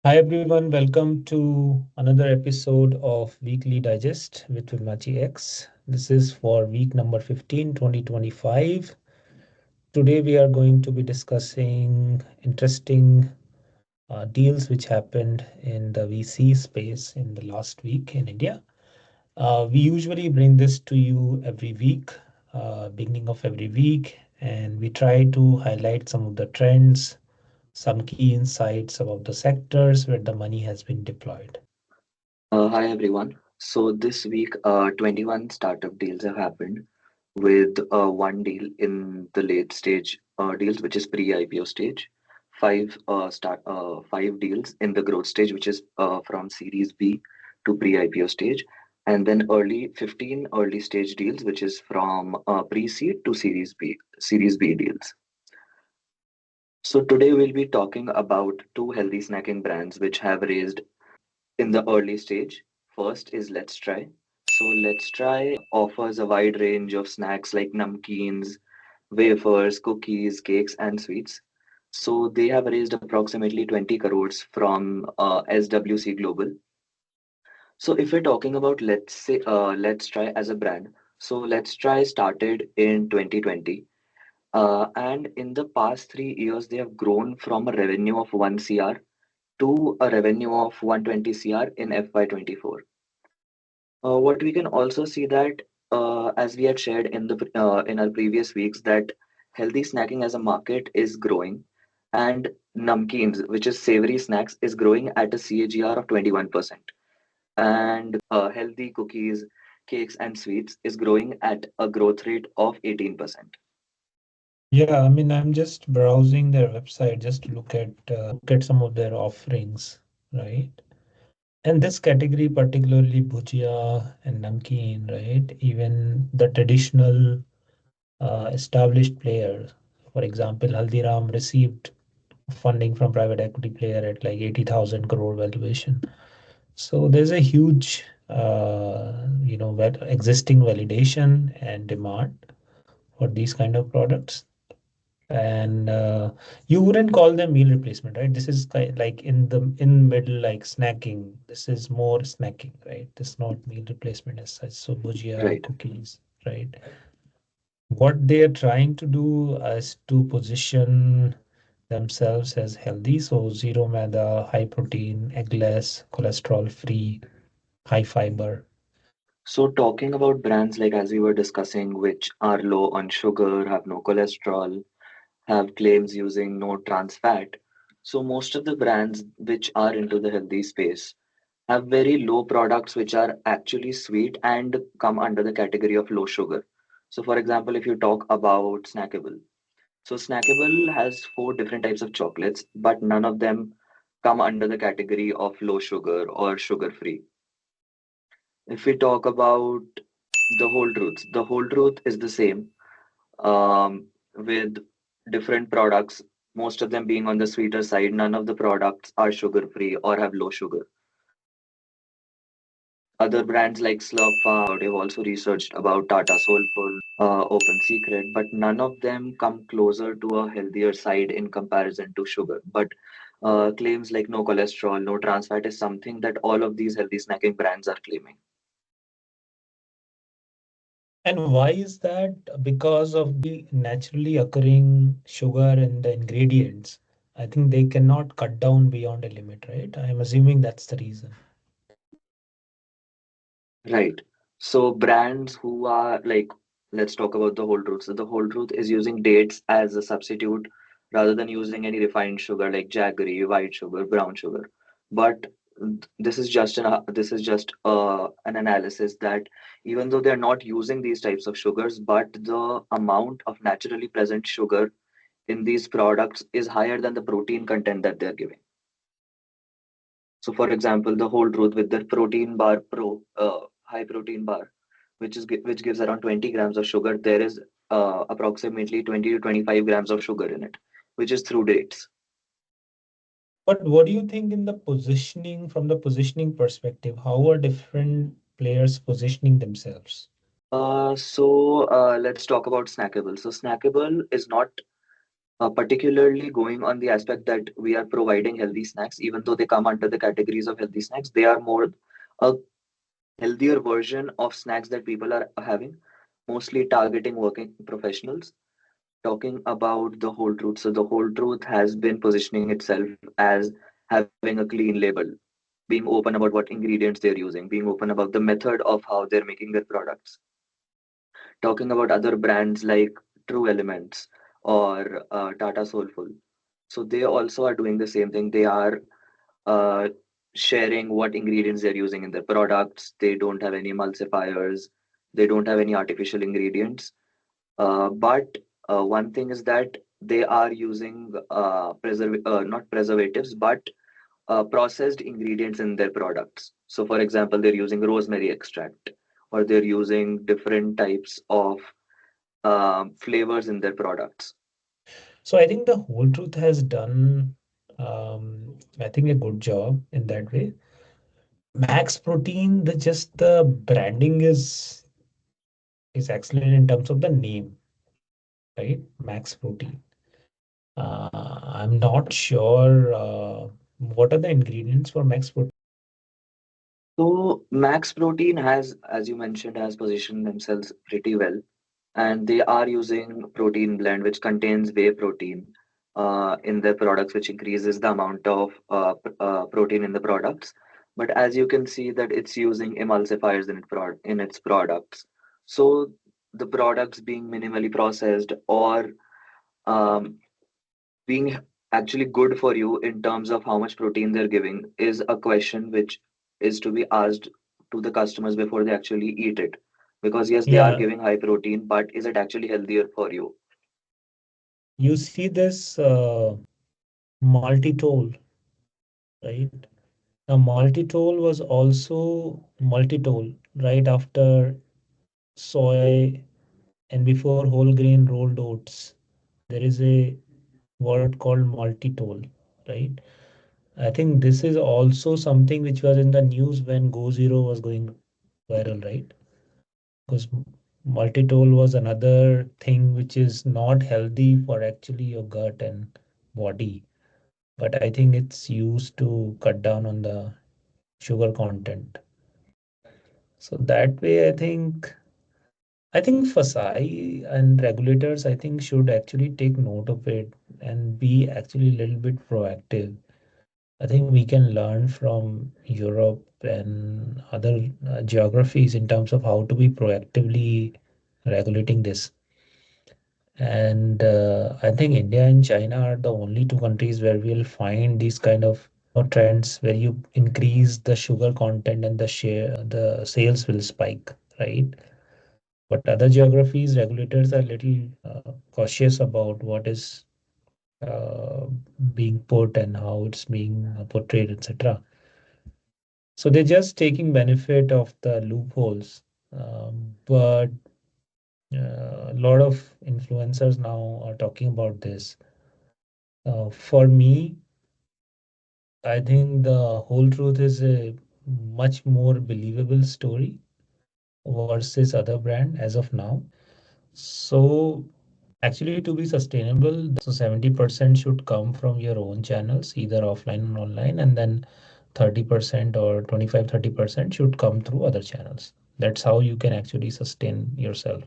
Hi everyone, welcome to another episode of Weekly Digest with Fibonacci X. This is for week number 15, 2025. Today we are going to be discussing interesting deals which happened in the VC space in the last week in India. We usually bring this to you every week, beginning of every week, and we try to highlight some of the trends, some key insights about the sectors where the money has been deployed. Hi everyone. So this week, 21 startup deals have happened with one deal in the late stage deals, which is pre-IPO stage, five deals in the growth stage, which is from Series B to pre-IPO stage, and then 15 early stage deals, which is from pre-seed to Series B deals. So today we'll be talking about two healthy snacking brands which have raised in the early stage. First is Let's Try. So Let's Try offers a wide range of snacks like namkeens, wafers, cookies, cakes, and sweets. So they have raised approximately 20 crores from SWC Global. So if we're talking about Let's Try as a brand, so Let's Try started in 2020. And in the past 3 years, they have grown from a revenue of 1 CR to a revenue of 120 CR in FY24. What we can also see that, as we had shared in our previous weeks, that healthy snacking as a market is growing, and namkeens, which is savory snacks, is growing at a CAGR of 21%, and healthy cookies, cakes, and sweets is growing at a growth rate of 18%. Yeah, I mean, I'm just browsing their website just to look at some of their offerings, right? And this category, particularly bhujia and namkeen, right? Even the traditional established players, for example, Haldiram received funding from private equity player at like 80,000 crore valuation. So there's a huge, existing validation and demand for these kind of products. And you wouldn't call them meal replacement, right? This is like in middle, like snacking. This is more snacking, right? This is not meal replacement as such. So bhujia, Right. cookies, right? What they are trying to do is to position themselves as healthy. So zero maida, high protein, eggless, cholesterol free, high fiber. So talking about brands like as we were discussing, which are low on sugar, have no cholesterol, have claims using no trans fat. So most of the brands which are into the healthy space have very low products which are actually sweet and come under the category of low sugar. So for example, if you talk about Snackable, so Snackable has four different types of chocolates, but none of them come under the category of low sugar or sugar free. If we talk about the whole truth is the same, with different products, most of them being on the sweeter side. None of the products are sugar free or have low sugar. Other brands like Slurp Farm, they've also researched about Tata Soulful, Open Secret, but none of them come closer to a healthier side in comparison to sugar. But claims like no cholesterol, no trans fat is something that all of these healthy snacking brands are claiming. And why is that? Because of the naturally occurring sugar in the ingredients. I think they cannot cut down beyond a limit, right? I'm assuming that's the reason. Right. So brands who are like, let's talk about the whole truth. So the whole truth is using dates as a substitute rather than using any refined sugar like jaggery, white sugar, brown sugar. But this is just an analysis that even though they're not using these types of sugars, but the amount of naturally present sugar in these products is higher than the protein content that they're giving. So, for example, the whole truth with the protein bar pro, high protein bar, which gives around 20 grams of sugar, there is approximately 20 to 25 grams of sugar in it, which is through dates. But what do you think in the positioning, from the positioning perspective, how are different players positioning themselves? Let's talk about Snackable. So Snackable is not particularly going on the aspect that we are providing healthy snacks, even though they come under the categories of healthy snacks, they are more a healthier version of snacks that people are having, mostly targeting working professionals. Talking about the whole truth. So the whole truth has been positioning itself as having a clean label, being open about what ingredients they're using, being open about the method of how they're making their products. Talking about other brands like True Elements or Tata Soulful. So they also are doing the same thing. They are uh, sharing what ingredients they're using in their products. They don't have any emulsifiers. They don't have any artificial ingredients. But one thing is that they are using not preservatives, but processed ingredients in their products. So, for example, they're using rosemary extract, or they're using different types of flavors in their products. So I think the whole truth has done, I think, a good job in that way. Max Protein, the just the branding is excellent in terms of the name, right? Max Protein. I'm not sure what are the ingredients for Max Protein. So, Max Protein has, as you mentioned, has positioned themselves pretty well, and they are using protein blend which contains whey protein in their products, which increases the amount of protein in the products. But as you can see that it's using emulsifiers in its products, so the products being minimally processed or um, being actually good for you in terms of how much protein they're giving is a question which is to be asked to the customers before they actually eat it. Because yes, they are Yeah, giving high protein, but is it actually healthier for you? you see this multi-tool, right? Now, multi-tool was also multi-tool right after soy and before whole grain rolled oats. There is a word called multi-tool, right? I think this is also something which was in the news when Go Zero was going viral, right? Because multi-tool was another thing which is not healthy for actually your gut and body. But I think it's used to cut down on the sugar content. So that way, I think FSI and regulators, I think, should actually take note of it and be actually a little bit proactive. I think we can learn from Europe and other geographies in terms of how to be proactively regulating this. And I think India and China are the only two countries where we'll find these kind of trends where you increase the sugar content and the sales will spike, right? But other geographies, regulators are little cautious about what is uh, being put and how it's being portrayed, etc. So they're just taking benefit of the loopholes. But a lot of influencers now are talking about this. For me, I think the whole truth is a much more believable story versus other brand as of now. So actually, to be sustainable, so 70% should come from your own channels, either offline or online, and then 30% or 25-30% should come through other channels. That's how you can actually sustain yourself.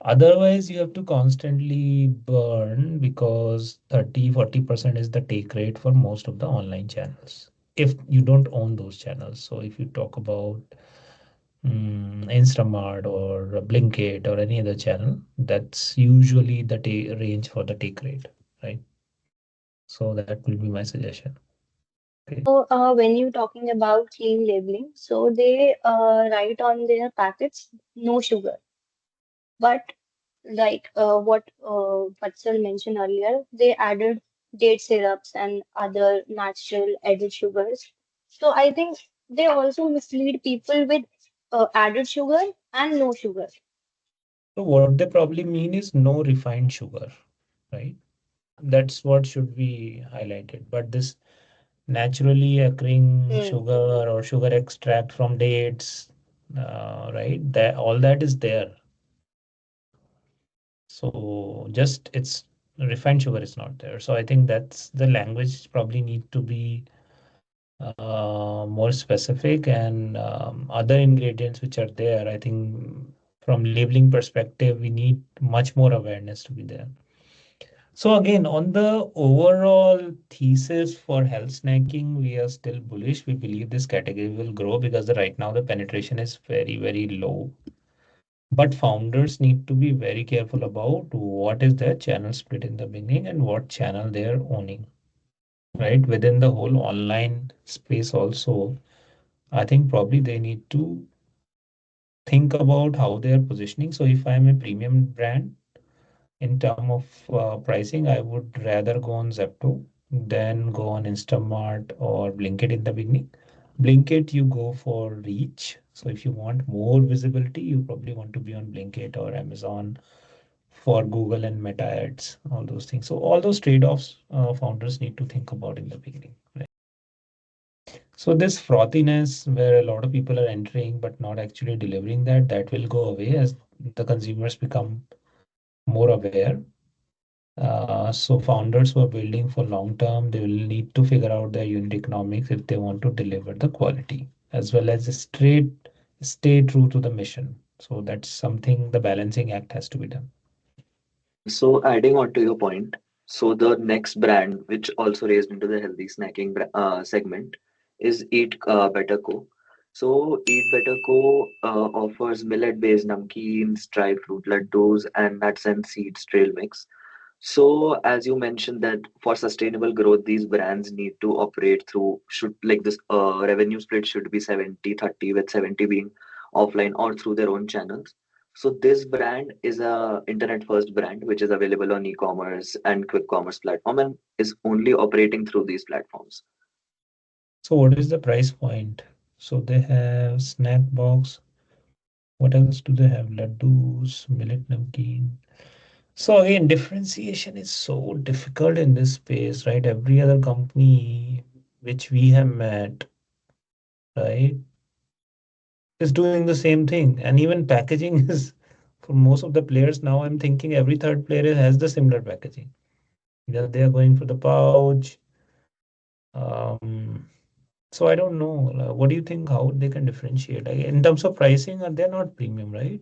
Otherwise, you have to constantly burn because 30-40% is the take rate for most of the online channels. If you don't own those channels. So if you talk about Instamart or Blinkit or any other channel, that's usually the range for the take rate, right? So that will be my suggestion. Okay. So, when you're talking about clean labeling, so they write on their packets no sugar. But like what Vatsal mentioned earlier, they added date syrups and other natural added sugars. So I think they also mislead people with added sugar and no sugar. So what they probably mean is no refined sugar, right? That's what should be highlighted. But this naturally occurring Hmm. sugar or sugar extract from dates, right? That all that is there. So just it's refined sugar is not there. So I think that's the language probably need to be more specific, and other ingredients which are there. I think from labeling perspective, we need much more awareness to be there. So again, on the overall thesis for health snacking, we are still bullish. We believe this category will grow because right now the penetration is very, very low. But founders need to be very careful about what is their channel split in the beginning and what channel they are owning, right? Within the whole online space also, I think probably they need to think about how they are positioning. So if I'm a premium brand, in term of pricing, I would rather go on Zepto than go on Instamart or Blinkit in the beginning. Blinkit, you go for reach. So if you want more visibility, you probably want to be on Blinkit or Amazon for Google and Meta ads, all those things. So all those trade-offs founders need to think about in the beginning. Right? So this frothiness where a lot of people are entering but not actually delivering that, that will go away as the consumers become more aware. So founders who are building for long term, they will need to figure out their unit economics if they want to deliver the quality as well as stay true to the mission. So that's something the balancing act has to be done. So adding on to your point, so the next brand which also raised into the healthy snacking segment is Eat Better Co. So Eat Better Co. Offers millet-based namkeens, dry fruit laddus, and nuts and seeds trail mix. So as you mentioned that for sustainable growth, these brands need to operate through should like this revenue split should be 70-30 with 70 being offline or through their own channels. So this brand is a internet first brand which is available on e-commerce and quick commerce platform and is only operating through these platforms. So what is the price point? So they have snack box. What else do they have? Laddus, millet namkeen. So again, differentiation is so difficult in this space, right? Every other company which we have met, right, is doing the same thing. And even packaging is for most of the players now, I'm thinking every third player has the similar packaging. Either they are going for the pouch. Um, so I don't know. What do you think? How they can differentiate? Like, in terms of pricing, they're not premium, right?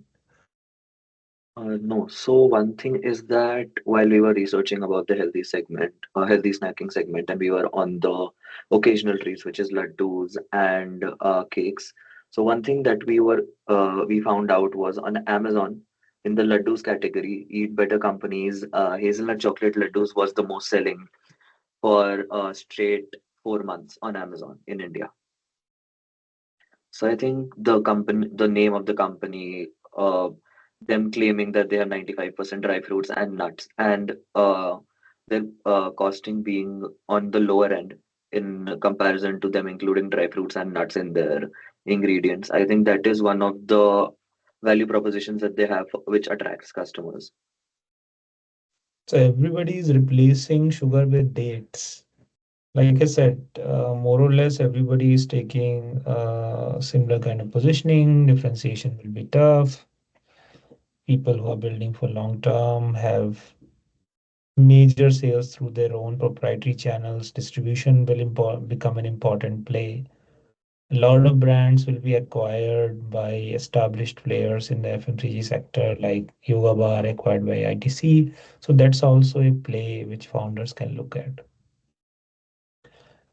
No. So one thing is that while we were researching about the healthy snacking segment, and we were on the occasional treats, which is laddus and cakes. So one thing that we found out was on Amazon in the laddus category, Eat Better Company's hazelnut chocolate laddus was the most selling for straight 4 months on Amazon in India. So I think the name of the company, them claiming that they have 95% dry fruits and nuts, and their costing being on the lower end in comparison to them including dry fruits and nuts in their ingredients. I think that is one of the value propositions that they have, which attracts customers. So everybody is replacing sugar with dates. Like I said, more or less everybody is taking similar kind of positioning. Differentiation will be tough. People who are building for long term have major sales through their own proprietary channels. Distribution will become an important play. A lot of brands will be acquired by established players in the FMCG sector, like Yoga Bar acquired by ITC. So that's also a play which founders can look at.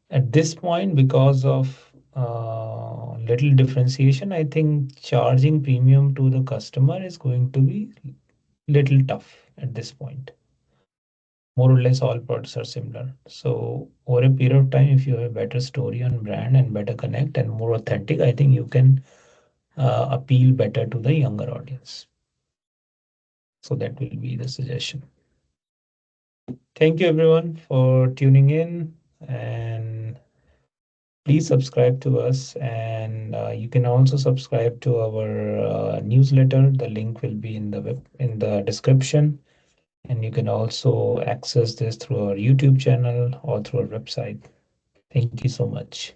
At this point, because of little differentiation, I think charging premium to the customer is going to be little tough at this point. More or less all products are similar. So over a period of time, if you have a better story on brand and better connect and more authentic, I think you can appeal better to the younger audience. So that will be the suggestion. Thank you everyone for tuning in, and please subscribe to us, and you can also subscribe to our newsletter. The link will be in the in the description, and you can also access this through our YouTube channel or through our website. Thank you so much.